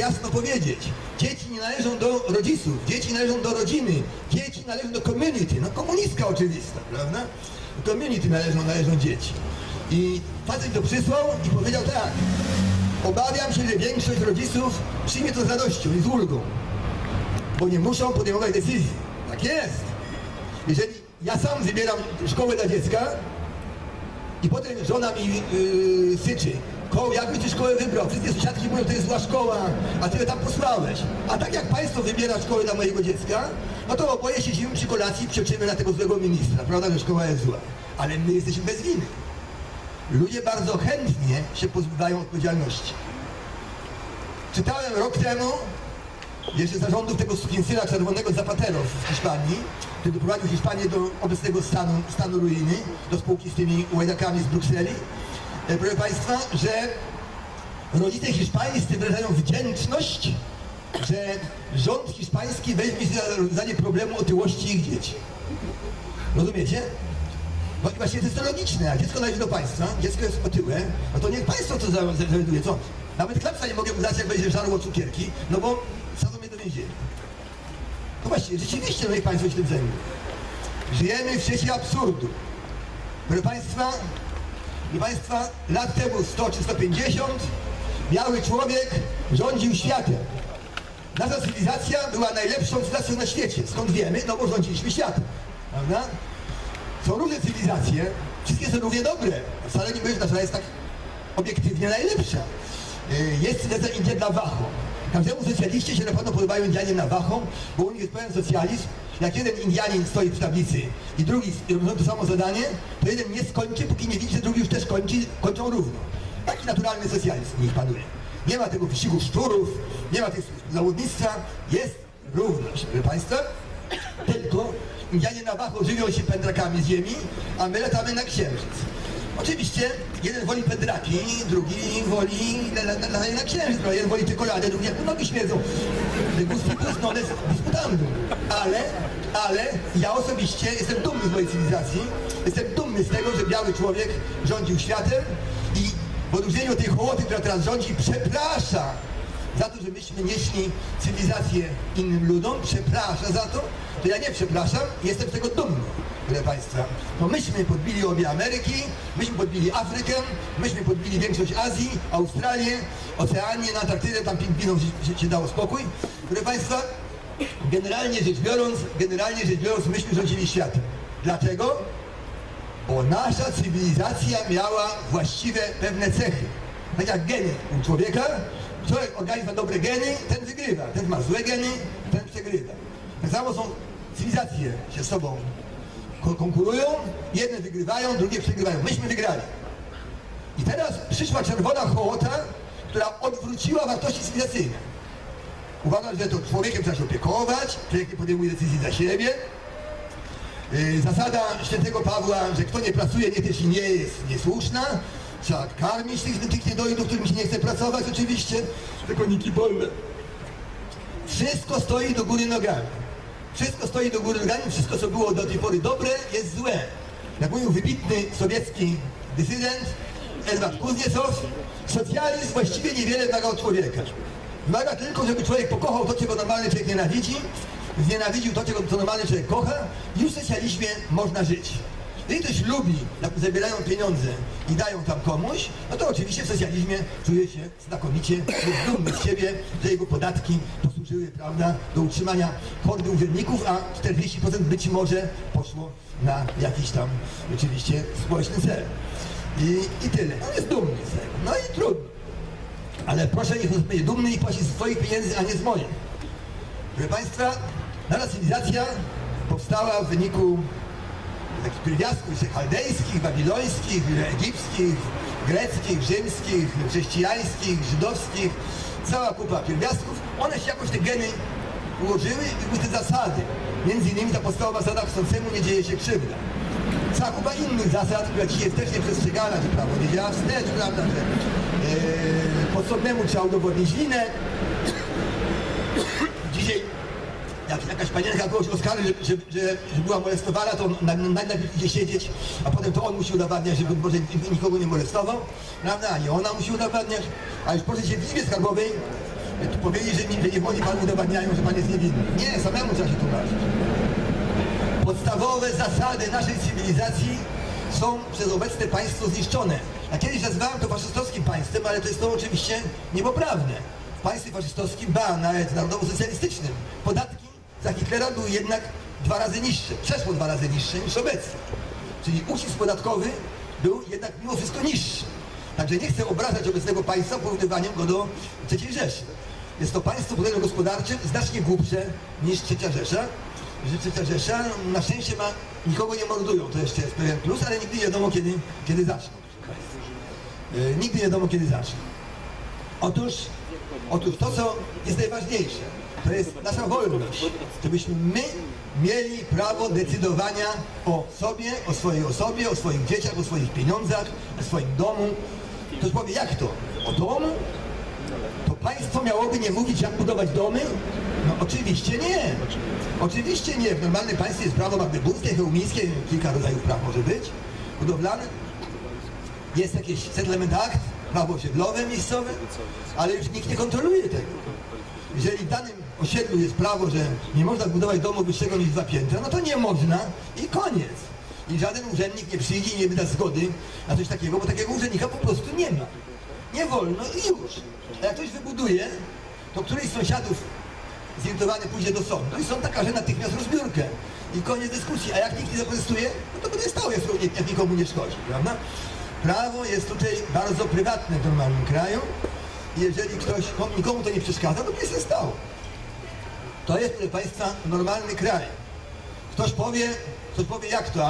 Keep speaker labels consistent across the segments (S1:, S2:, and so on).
S1: jasno powiedzieć. Dzieci nie należą do rodziców, dzieci należą do rodziny, dzieci należą do community. No komunistka oczywista, prawda? Do community należą dzieci. I facet to przysłał i powiedział tak: obawiam się, że większość rodziców przyjmie to z radością i z ulgą, bo nie muszą podejmować decyzji. Tak jest. Jeżeli ja sam wybieram szkołę dla dziecka i potem żona mi syczy: jakbyś ty szkołę wybrał? Wszystkie sąsiadki mówią, to jest zła szkoła, a ty tam posłałeś. A tak jak państwo wybiera szkołę dla mojego dziecka, no to oboje siedzimy przy kolacji i psioczymy na tego złego ministra, prawda, że szkoła jest zła. Ale my jesteśmy bez winy. Ludzie bardzo chętnie się pozbywają odpowiedzialności. Czytałem rok temu, jeszcze zarządów tego sukinsyna czerwonego Zapatero w Hiszpanii, który doprowadził Hiszpanię do obecnego stanu ruiny, do spółki z tymi łajdakami z Brukseli. Proszę Państwa, że rodzice hiszpańscy wyrażają wdzięczność, że rząd hiszpański weźmie się za rozwiązanie problemu otyłości ich dzieci. Rozumiecie? Bo właśnie to jest to logiczne, jak dziecko należy do państwa, dziecko jest otyłe, no to niech państwo to zawoduje, co? Nawet klapsa nie mogę dać, jak będzie żarło cukierki, no bo sadzą mnie do więzienia. No właśnie, rzeczywiście, no niech państwo się tym zajmuje. Żyjemy w świecie absurdu. Proszę Państwa, lat temu 100 czy 150 biały człowiek rządził światem. Nasza cywilizacja była najlepszą cywilizacją na świecie. Skąd wiemy? No bo rządziliśmy światem. Prawda? Są różne cywilizacje, wszystkie są równie dobre. Wcale nie mówię, że nasza jest tak obiektywnie najlepsza. Jest cywilizacja India dla Wacho. Każdemu socjaliście się na pewno podobają Indianie na Wacho, bo u nich jest pełen socjalizm. Jak jeden Indianin stoi w tablicy i drugi robią to samo zadanie, to jeden nie skończy, póki nie widzi, że drugi już też kończą równo. Taki naturalny socjalizm w nich panuje. Nie ma tego wyścigu szczurów, nie ma tych zawodnictwa, jest równość, proszę Państwa. Tylko Indianie na Wacho żywią się pędrakami z ziemi, a my latamy na księżyc. Oczywiście jeden woli pędraki, drugi woli latanie na księżyc, jeden woli czekoladę, drugi jak nogi śmierdzą. Gusticus non est disputandum. Ale ja osobiście jestem dumny z mojej cywilizacji, jestem dumny z tego, że biały człowiek rządził światem i w odróżnieniu od tej hołoty, która teraz rządzi, przeprasza za to, że myśmy nieśli cywilizację innym ludom, przeprasza za to, to ja nie przepraszam i jestem z tego dumny, proszę Państwa. No myśmy podbili obie Ameryki, myśmy podbili Afrykę, myśmy podbili większość Azji, Australię, Oceanię, na Antarktydę, tam pingwinom się dało spokój. Proszę Państwa, generalnie rzecz biorąc, myśmy rządzili światem. Dlaczego? Bo nasza cywilizacja miała właściwe pewne cechy. Tak jak geny u człowieka, człowiek organizm ma dobre geny, ten wygrywa, ten ma złe geny, ten przegrywa. Tak samo są cywilizacje się z sobą konkurują, jedne wygrywają, drugie przegrywają. Myśmy wygrali. I teraz przyszła czerwona hołota, która odwróciła wartości cywilizacyjne. Uważa, że to człowiekiem trzeba się opiekować, człowiek nie podejmuje decyzji za siebie. Zasada świętego Pawła, że kto nie pracuje, niech też i nie jest niesłuszna. Trzeba karmić tych niedojdów, którym się nie chce pracować oczywiście. Tylko niki bolne. Wszystko stoi do góry nogami. Wszystko stoi do góry nogami, wszystko co było do tej pory dobre jest złe. Jak mówił wybitny sowiecki dysydent Edward Kuzniecow, socjalizm właściwie niewiele wymaga od człowieka. Wymaga tylko, żeby człowiek pokochał to, czego normalny człowiek nienawidzi, znienawidził to, co normalny człowiek kocha i już w socjalizmie można żyć. Jeżeli ktoś lubi, jak zabierają pieniądze i dają tam komuś, no to oczywiście w socjalizmie czuje się znakomicie, jest dumny z siebie, że jego podatki posłużyły, prawda, do utrzymania hordy urzędników, a 40% być może poszło na jakiś tam oczywiście społeczny cel. I tyle. On jest dumny z tego. No i trudno. Ale proszę, niech on będzie dumny i płaci z swoich pieniędzy, a nie z moich. Proszę Państwa, nasza cywilizacja powstała w wyniku takich pierwiastków chaldejskich, babilońskich, egipskich, greckich, rzymskich, chrześcijańskich, żydowskich, cała kupa pierwiastków. One się jakoś te geny ułożyły i były te zasady. Między innymi ta podstawowa zasada, chcącemu nie dzieje się krzywda. Cała kupa innych zasad, która dzisiaj jest też nieprzestrzegana, że prawo nie działa wstecz, prawda, że podsądnemu trzeba udowodnić winę. Dzisiaj jak jakaś panienka kogoś oskarży, że była molestowana, to najpierw idzie siedzieć, a potem to on musi udowadniać, że może nikogo nie molestował, prawda, a nie ona musi udowadniać. A już proszę się w Izbie Skarbowej powiedzieć, że niech oni Pan udowadniają, że Pan jest niewinny. Nie, samemu trzeba się tłumaczyć. Podstawowe zasady naszej cywilizacji są przez obecne państwo zniszczone. A kiedyś nazywałem to faszystowskim państwem, ale to jest to oczywiście niepoprawne. W państwie faszystowskim, nawet narodowo-socjalistycznym, podatki za Hitlera były jednak 2 razy niższe, przeszło 2 razy niższe niż obecnie. Czyli ucisk podatkowy był jednak mimo wszystko niższy. Także nie chcę obrażać obecnego państwa porównywaniem go do III Rzeszy. Jest to państwo pod względem gospodarczym znacznie głupsze niż III Rzesza. Że III Rzesza na szczęście nikogo nie mordują, to jeszcze jest pewien plus, ale nigdy nie wiadomo kiedy zaczną. Nigdy nie wiadomo kiedy zaczną. Otóż to, co jest najważniejsze, to jest nasza wolność, żebyśmy my mieli prawo decydowania o sobie, o swojej osobie, o swoich dzieciach, o swoich pieniądzach, o swoim domu. Ktoś powie, jak to? O domu? To państwo miałoby nie mówić, jak budować domy? No oczywiście nie. Oczywiście nie. W normalnym państwie jest prawo magdeburskie, chełmińskie, kilka rodzajów praw może być, budowlane. Jest jakieś settlement act, prawo osiedlowe, miejscowe, ale już nikt nie kontroluje tego. Jeżeli w danym osiedlu jest prawo, że nie można zbudować domu wyższego niż 2 piętra, no to nie można i koniec. I żaden urzędnik nie przyjdzie i nie wyda zgody na coś takiego, bo takiego urzędnika po prostu nie ma. Nie wolno i już. A jak ktoś wybuduje, to któryś z sąsiadów zirytowany pójdzie do sądu i sąd nakaże natychmiast rozbiórkę. I koniec dyskusji. A jak nikt nie zaprotestuje, no to będzie stało, jak nikomu nie szkodzi, prawda? Prawo jest tutaj bardzo prywatne w normalnym kraju. I jeżeli nikomu to nie przeszkadza, to nie się stało. To jest, proszę Państwa, normalny kraj. Ktoś powie jak to,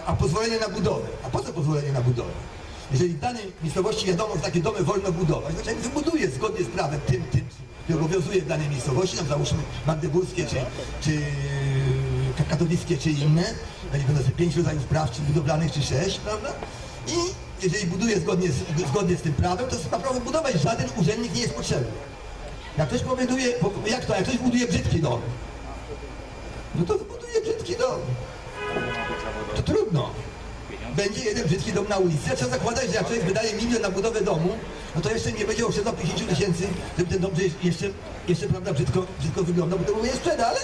S1: a pozwolenie na budowę. A po co pozwolenie na budowę? Jeżeli w danej miejscowości wiadomo, że takie domy wolno budować, to człowiek wybuduje zgodnie z prawem tym, który obowiązuje w danej miejscowości, tam załóżmy magdeburskie, czy katowickie, czy inne, będzie będą 5 rodzajów praw, czy budowlanych, czy 6, prawda? I jeżeli buduje zgodnie z tym prawem, to ma prawo budować, żaden urzędnik nie jest potrzebny. Jak ktoś powoduje, jak ktoś buduje brzydki dom, no to wybuduje brzydki dom. To trudno. Będzie jeden brzydki dom na ulicy, a trzeba zakładać, że jak ktoś wydaje 1 milion na budowę domu, no to jeszcze nie będzie oszczędzał 50 000, żeby ten dom jeszcze prawda, brzydko wyglądał, bo to nie sprzeda, ale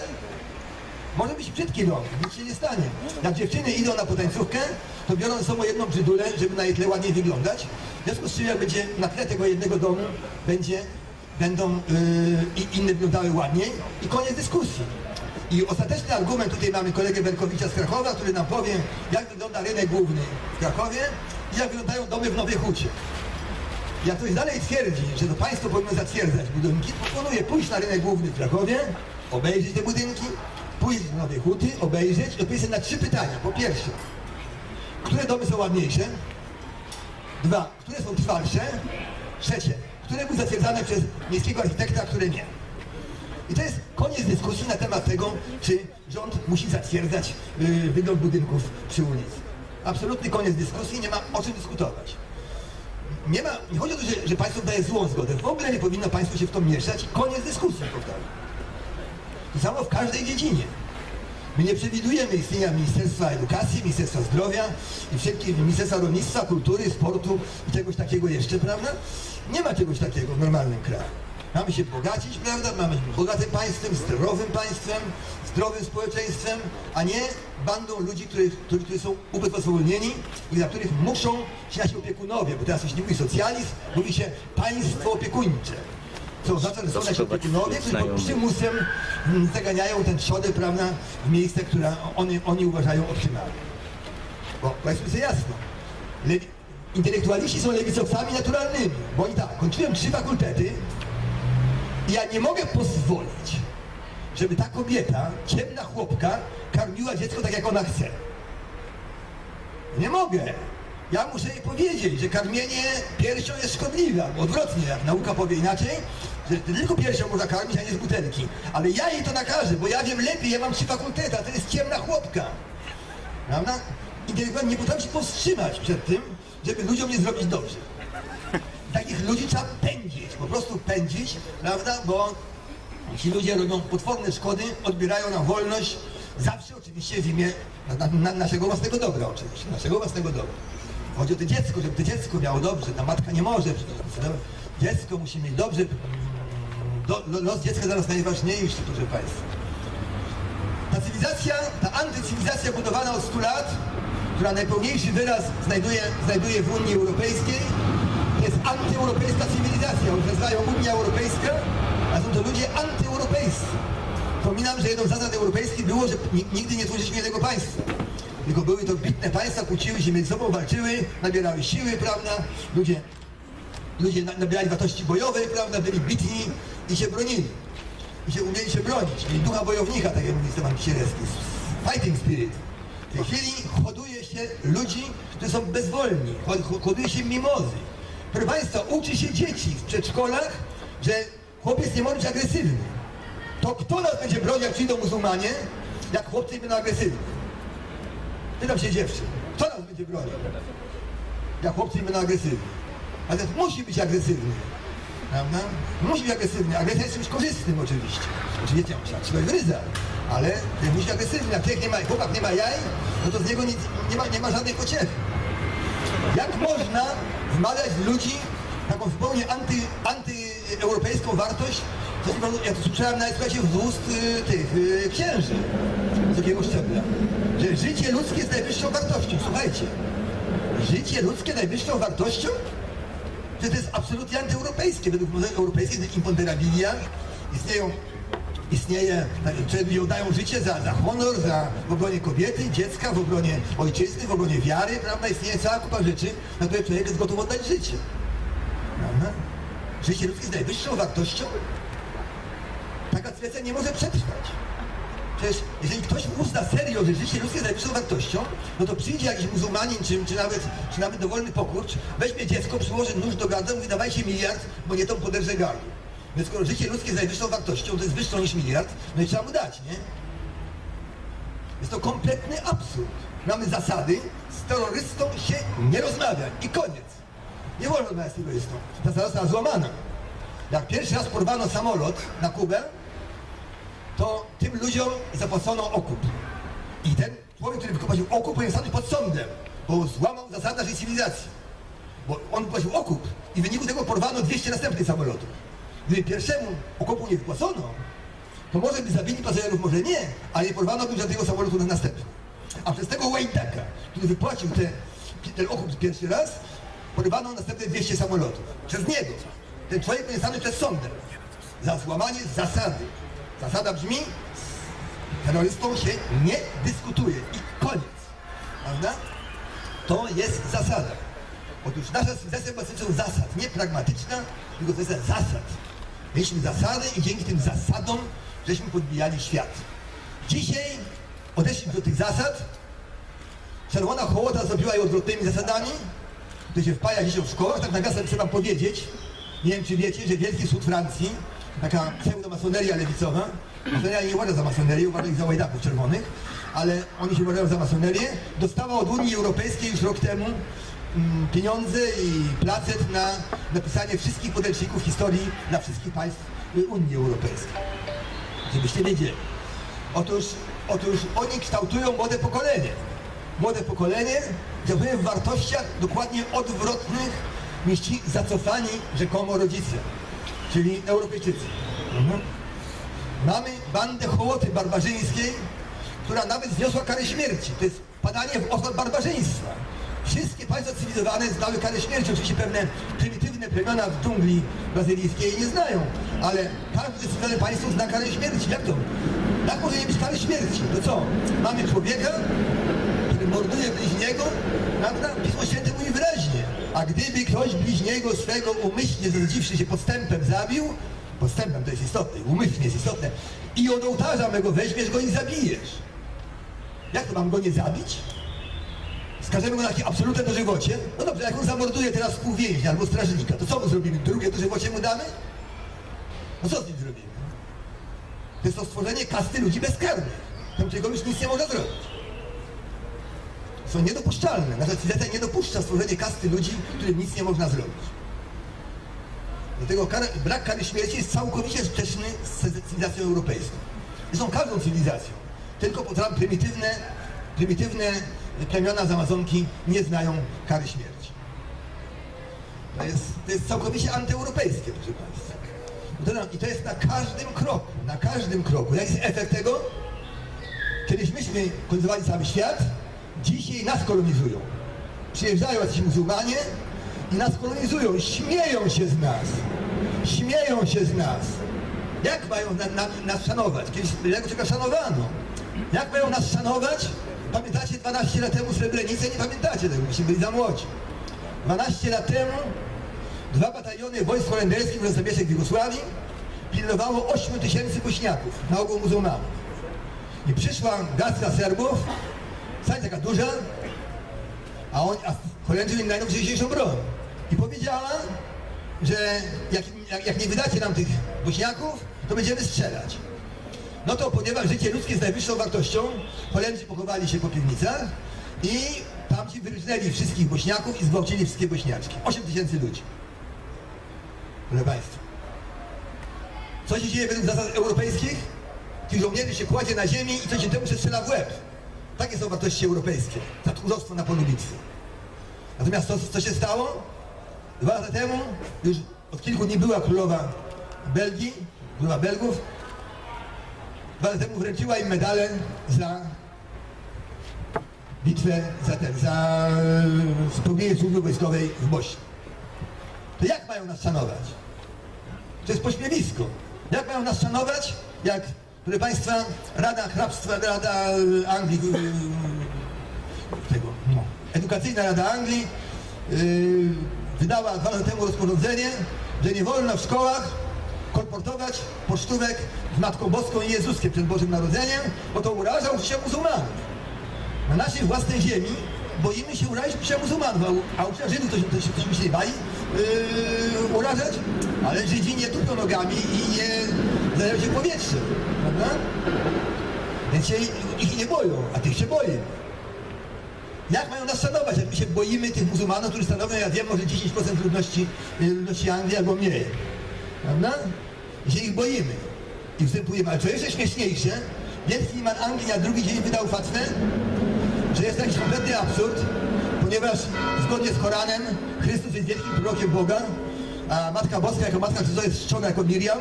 S1: może być brzydki dom, nic się nie stanie. Jak dziewczyny idą na potańcówkę, to biorą ze sobą jedną brzydulę, żeby na jej tle ładniej wyglądać. W związku z czym, jak będzie na tle tego jednego domu, będą inne wyglądały ładniej i koniec dyskusji. I ostateczny argument, tutaj mamy kolegę Berkowicza z Krakowa, który nam powie, jak wygląda rynek główny w Krakowie i jak wyglądają domy w Nowej Hucie. Jak ktoś dalej twierdzi, że to państwo powinno zatwierdzać budynki, proponuję pójść na rynek główny w Krakowie, obejrzeć te budynki, pójść do Nowej Huty, obejrzeć i odpowiedzieć na 3 pytania. Po pierwsze, które domy są ładniejsze? 2, które są trwalsze? 3, które były zatwierdzane przez miejskiego architekta, a które nie? I to jest koniec dyskusji na temat tego, czy rząd musi zatwierdzać wygląd budynków przy ulicy. Absolutny koniec dyskusji, nie ma o czym dyskutować. Nie chodzi o to, że państwo daje złą zgodę. W ogóle nie powinno państwo się w to mieszać. Koniec dyskusji, powtarzam. To samo w każdej dziedzinie. My nie przewidujemy istnienia Ministerstwa Edukacji, Ministerstwa Zdrowia i wszelkich Ministerstwa Rolnictwa, Kultury, Sportu i czegoś takiego jeszcze, prawda? Nie ma czegoś takiego w normalnym kraju. Mamy się bogacić, prawda? Mamy być bogatym państwem, zdrowym społeczeństwem, a nie bandą ludzi, którzy są ubezwłasnowolnieni i dla których muszą się nasi opiekunowie, bo teraz już nie mówi socjalizm, mówi się państwo opiekuńcze. Co oznacza, że są nasi opiekunowie, którzy pod przymusem zaganiają tę trzodę, prawda, w miejsce, które oni uważają optymalne. Bo powiedzmy sobie jasno, intelektualiści są lewicowcami naturalnymi, bo oni tak, kończyłem 3 fakultety i ja nie mogę pozwolić, żeby ta kobieta, ciemna chłopka, karmiła dziecko tak, jak ona chce. Nie mogę. Ja muszę jej powiedzieć, że karmienie piersią jest szkodliwe, albo odwrotnie, jak nauka powie inaczej, że tylko piersią można karmić, a nie z butelki. Ale ja jej to nakażę, bo ja wiem lepiej, ja mam 3 fakultety, a to jest ciemna chłopka. Prawda? Intelektualnie nie potrafię się powstrzymać przed tym, żeby ludziom nie zrobić dobrze. Takich ludzi trzeba pędzić, po prostu pędzić, prawda, bo ci ludzie robią potworne szkody, odbierają nam wolność, zawsze oczywiście w imię naszego własnego dobra, oczywiście, naszego własnego dobra. Chodzi o to dziecko, żeby to dziecko miało dobrze, ta matka nie może, dziecko musi mieć dobrze, los dziecka dla nas najważniejszy, proszę Państwa. Ta cywilizacja, ta antycywilizacja budowana od 100 lat, która najpełniejszy wyraz znajduje w Unii Europejskiej, to jest antyeuropejska cywilizacja. Oni nazywają Unia Europejska, a są to ludzie antyeuropejscy. Wspominam, że jedną z zasad europejskich było, że nigdy nie tworzyliśmy jednego państwa. Tylko były to bitne państwa, kłóciły się między sobą, walczyły, nabierały siły, prawda? Ludzie nabierali wartości bojowej, prawda? Byli bitni i się bronili. Umieli się bronić. Mieli ducha wojownika, tak jak mówi Stefan Kisielewski. Fighting spirit. W tej chwili hoduje się ludzi, którzy są bezwolni. Hoduje się mimozy. Proszę Państwa, uczy się dzieci w przedszkolach, że chłopiec nie może być agresywny. To kto nas będzie bronił, jak przyjdą muzułmanie, jak chłopcy będą agresywni? Pytam się dziewczyn, kto nas będzie bronił, jak chłopcy będą agresywni? A więc musi być agresywny, prawda? Musi być agresywny. Agresja jest czymś korzystnym oczywiście. Oczywiście trzeba gryzać, ale musi być agresywny. Jak chłopak nie ma jaj, no to z niego nie ma żadnej pociechy. Jak można wmawiać w ludzi taką zupełnie antyeuropejską wartość? Ja to słyszałem nawet, słuchajcie, z ust tych księży wysokiego szczebla, że życie ludzkie jest najwyższą wartością. Słuchajcie, życie ludzkie najwyższą wartością? To jest absolutnie antyeuropejskie. Według modelu europejskiego jest imponderabilia. Istnieje, że ludzie oddają życie za honor, w obronie kobiety, dziecka, w obronie ojczyzny, w obronie wiary, prawda? Istnieje cała kupa rzeczy, na które człowiek jest gotów oddać życie. Prawda? Życie ludzkie jest najwyższą wartością? Taka cywilizacja nie może przetrwać. Przecież jeżeli ktoś uzna serio, że życie ludzkie jest najwyższą wartością, no to przyjdzie jakiś muzułmanin, czy nawet dowolny pokurcz, weźmie dziecko, przyłoży nóż do gardła, mówi dawajcie miliard, bo nie to poderże gardło. Więc skoro życie ludzkie jest najwyższą wartością, to jest wyższą niż miliard, no i trzeba mu dać, nie? Jest to kompletny absurd. Mamy zasady, z terrorystą się nie rozmawia i koniec. Nie wolno rozmawiać z terrorystą. Ta zasada została złamana. Jak pierwszy raz porwano samolot na Kubę, to tym ludziom zapłacono okup. I ten człowiek, który wypłacił okup, powinien stanąć pod sądem, bo złamał zasady naszej cywilizacji. Bo on wypłacił okup i w wyniku tego porwano 200 następnych samolotów. Gdyby pierwszemu okupu nie wypłacono, to może by zabili pasażerów, może nie, ale nie porwano by żadnego samolotu na następny. A przez tego Łajtaka, który wypłacił ten okup pierwszy raz, porwano następne 200 samolotów. Przez niego. Ten człowiek powinien stanąć przed sądem za złamanie zasady. Zasada brzmi, z terrorystą się nie dyskutuje i koniec. Prawda? To jest zasada. Otóż nasza cywilizacja była cywilizacją zasad, nie pragmatyczna, tylko to jest zasad. Mieliśmy zasady i dzięki tym zasadom żeśmy podbijali świat. Dzisiaj odeszliśmy do tych zasad. Czerwona hołota zrobiła je odwrotnymi zasadami. To się wpaja dzisiaj w szkołach. Tak nawiasem chcę wam powiedzieć, nie wiem czy wiecie, że Wielki Wschód Francji, taka pseudomasoneria lewicowa, masoneria nie uważa za masonerię, uważa ich za łajdaków czerwonych, ale oni się uważają za masonerię, dostała od Unii Europejskiej już rok temu pieniądze i placet na napisanie wszystkich podręczników historii dla wszystkich państw Unii Europejskiej. Żebyście wiedzieli. Otóż oni kształtują młode pokolenie. Młode pokolenie działają w wartościach dokładnie odwrotnych niż ci zacofani rzekomo rodzice, czyli Europejczycy. Mamy bandę hołoty barbarzyńskiej, która nawet zniosła karę śmierci. To jest padanie w oznak barbarzyństwa. Wszystkie państwa cywilizowane znały karę śmierci. Oczywiście pewne prymitywne plemiona w dżungli brazylijskiej jej nie znają, ale każde cywilizowane państwo zna karę śmierci. Jak to? Jak może nie być kary śmierci? To co? Mamy człowieka, który morduje bliźniego, prawda? Pismo Święte mówi wyraźnie. A gdyby ktoś bliźniego swego umyślnie zdradziwszy się podstępem zabił, podstępem to jest istotne, umyślnie jest istotne, i od ołtarza mego weźmiesz go i zabijesz. Jak to mam go nie zabić? Skażemy go na takie absolutne dożywocie? No dobrze, jak on zamorduje teraz współwięźnia albo strażnika, to co mu zrobimy? Drugie dożywocie mu damy? No co z nim zrobimy? To jest to stworzenie kasty ludzi bezkarnych. Tam czego już nic nie można zrobić. Są niedopuszczalne. Nasza cywilizacja nie dopuszcza stworzenia kasty ludzi, którym nic nie można zrobić. Dlatego brak kary śmierci jest całkowicie sprzeczny z cywilizacją europejską. Zresztą każdą cywilizacją. Tylko potem prymitywne plemiona z Amazonki nie znają kary śmierci. To jest całkowicie antyeuropejskie, proszę Państwa. I to jest na każdym kroku, na każdym kroku. Jaki jest efekt tego? Kiedyś myśmy kolonizowali cały świat, dzisiaj nas kolonizują. Przyjeżdżają jacyś muzułmanie i nas kolonizują, śmieją się z nas. Śmieją się z nas. Jak mają nas szanować? Kiedyś czego szanowano. Jak mają nas szanować? Pamiętacie 12 lat temu Srebrenicę? Nie pamiętacie tego, myśmy byli za młodzi. 12 lat temu 2 bataliony wojsk holenderskich w Zawieszek w Jugosławii pilnowało 8 000 bośniaków, na ogół muzułmanów. I przyszła garstka Serbów, wcale taka duża, a Holendrzy mieli najnowocześniejszą broń. I powiedziała, że jak nie wydacie nam tych bośniaków, to będziemy strzelać. No to ponieważ życie ludzkie jest najwyższą wartością, Holendrzy pochowali się po piwnicach i tamci wyrżnęli wszystkich bośniaków i zgwałcili wszystkie bośniaczki. 8 000 ludzi. Proszę Państwa, co się dzieje według zasad europejskich? Tych żołnierzy się kładzie na ziemi i co się temu się strzela w łeb. Takie są wartości europejskie. Za tchórzostwo na polu bitwy. Natomiast co się stało? 2 lata temu, już od kilku dni była królowa Belgii, królowa Belgów. 2 lata temu wręczyła im medale za bitwę, za spełnienie służby wojskowej w Bośni. To jak mają nas szanować? To jest pośmiewisko. Jak mają nas szanować, jak, proszę Państwa, Rada Hrabstwa, Rada Anglii, Edukacyjna Rada Anglii wydała 2 lata temu rozporządzenie, że nie wolno w szkołach kolportować pocztówek z Matką Boską i Jezuskiem przed Bożym Narodzeniem, bo to uraża uczucia muzułmanów. Na naszej własnej ziemi boimy się urazić uczucia muzułmanów, a uczucia Żydów to się nie bali urażać, ale Żydzi nie tupią nogami i nie zdają się powietrze, prawda? Więc się ich nie boją, a tych się boją. Jak mają nas szanować, jak my się boimy tych muzułmanów, którzy stanowią, ja wiem, może 10% ludności Anglii albo mniej, prawda? I się ich boimy i wstępujemy. Ale co jeszcze śmieszniejsze, wielki liman Anglii na drugi dzień wydał fatwę, że jest jakiś kompletny absurd, ponieważ zgodnie z Koranem Chrystus jest wielkim prorokiem Boga, a Matka Boska jako Matka Chrystusa jest czczona jako Miriam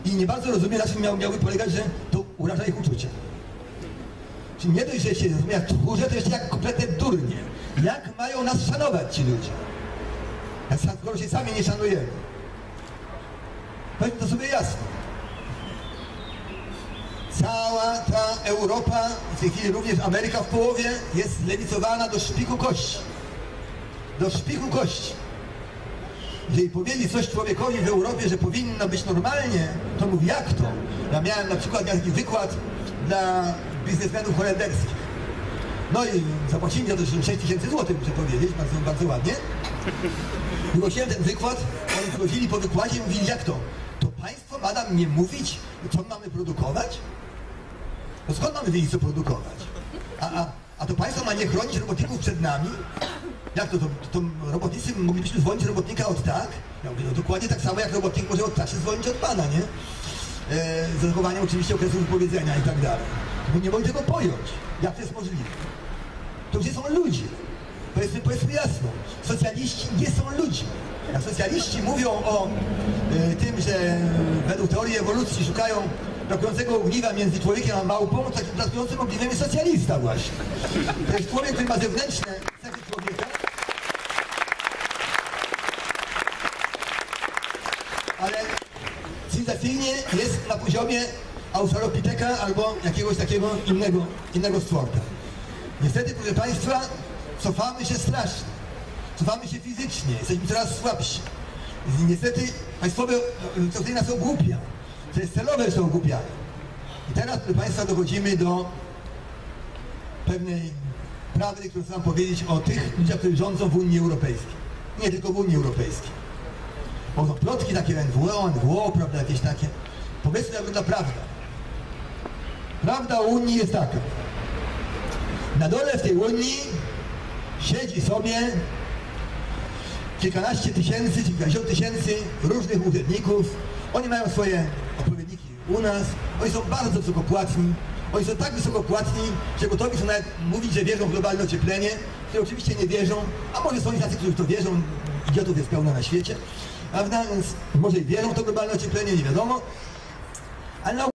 S1: i nie bardzo rozumie, na czym miałby polegać, że to uraża ich uczucia. Czyli nie dość, że się rozumie jak tchórze, to jeszcze jak kompletne durnie. Jak mają nas szanować ci ludzie? Skoro się sami nie szanujemy. Powiedzmy to sobie jasno. Cała ta Europa, w tej chwili również Ameryka w połowie, jest zlewicowana do szpiku kości. Do szpiku kości. Jeżeli powiedzieć coś człowiekowi w Europie, że powinno być normalnie, to mówi jak to? Ja miałem na przykład taki wykład dla biznesmenów holenderskich. No i zapłacili za to 6 000 złotych, muszę powiedzieć, bardzo ładnie. Wygłosiłem ten wykład, oni wchodzili po wykładzie i mówili jak to? To państwo ma nam nie mówić, co mamy produkować? No skąd mamy wiedzieć, co produkować? A to państwo ma nie chronić robotników przed nami? Jak to robotnicy moglibyśmy zwolnić robotnika od tak? Ja mówię, no dokładnie tak samo jak robotnik może od tak się zwolnić od pana, nie? Z zachowaniem oczywiście okresu wypowiedzenia i tak dalej. My nie mogli tego pojąć. Jak to jest możliwe? To gdzie są ludzie? Powiedzmy jasno, socjaliści nie są ludźmi. Jak socjaliści mówią o tym, że według teorii ewolucji szukają brakującego ogniwa między człowiekiem a małpą, to takim brakującym ogniwem jest socjalista właśnie. To jest człowiek, który ma zewnętrzne cechy człowieka, ale cywilizacyjnie jest na poziomie Australopiteka albo jakiegoś takiego innego stworka. Niestety, proszę Państwa, cofamy się strasznie. Cofamy się fizycznie, jesteśmy coraz słabsi. Niestety państwowe doktriny nas ogłupia. To jest celowe, że ogłupiane. I teraz, proszę Państwa, dochodzimy do pewnej prawdy, którą chcę wam powiedzieć o tych ludziach, którzy rządzą w Unii Europejskiej. Nie tylko w Unii Europejskiej. Bo są plotki takie NWO, prawda, jakieś takie. Powiedzmy, jak wygląda prawda. Prawda o Unii jest taka. Na dole w tej Unii siedzi sobie kilkanaście tysięcy, kilkadziesiąt tysięcy różnych urzędników. Oni mają swoje odpowiedniki u nas. Oni są bardzo wysokopłatni. Oni są tak wysokopłatni, że gotowi są nawet mówić, że wierzą w globalne ocieplenie, które oczywiście nie wierzą, a może są tacy, którzy w to wierzą, idiotów jest pełno na świecie. prawda? Więc może i wierzą w to globalne ocieplenie, nie wiadomo. Ale